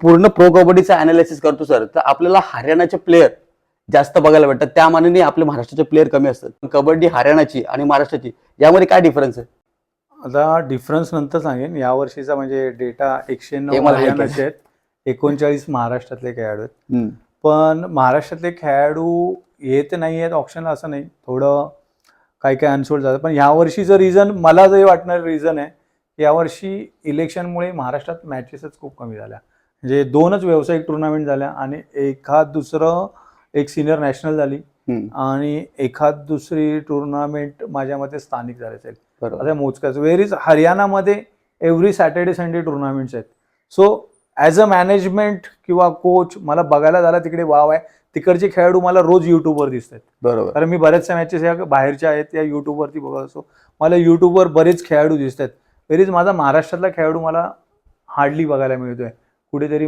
पूर्ण pro कबड्डीचा analysis करतो sir, तर आपल्याला हरियाणाचे प्लेयर जास्त बघायला भेटतात, त्या मानाने आपले महाराष्ट्राचे प्लेयर कमी असतात. कबड्डी हरियाणाची आणि महाराष्ट्राची यामध्ये काय डिफरन्स आहे? आता डिफरन्स नंतर सांगेन. या वर्षीचा म्हणजे डेटा 109 हे मला माहिती हरियाणाचे आहेत, 39 महाराष्ट्रातले खेळाडू आहेत. हम्म. पण महाराष्ट्रातले खेळाडू येत नाही आहेत ऑप्शनला असं नाही, थोडं काही काही अनसोल्ड झालं. पण ह्या वर्षीचं रिझन मला जे वाटणारं रिझन आहे, यावर्षी इलेक्शनमुळे महाराष्ट्रात मॅचेसच खूप कमी झाल्या. म्हणजे 2च व्यावसायिक टुर्नामेंट झाल्या आणि एक सिनियर नॅशनल झाली आणि एखाद दुसरी टुर्नामेंट माझ्या मते स्थानिक झाले असेल. आता मोजकाच वेरीज हरियाणामध्ये एव्हरी सॅटर्डे संडे टुर्नामेंट्स आहेत. सो ॲज अ मॅनेजमेंट किंवा कोच मला बघायला झाला तिकडे वाव आहे. तिकडचे खेळाडू मला रोज युट्यूबवर दिसत आहेत. बरोबर. कारण मी बऱ्याचशा मॅचेस या बाहेरच्या आहेत या युट्यूबवरती बघत असतो. मला युट्यूबवर बरेच खेळाडू दिसत आहेत. वेरीज माझा महाराष्ट्रातला खेळाडू मला हार्डली बघायला मिळतोय. कुठेतरी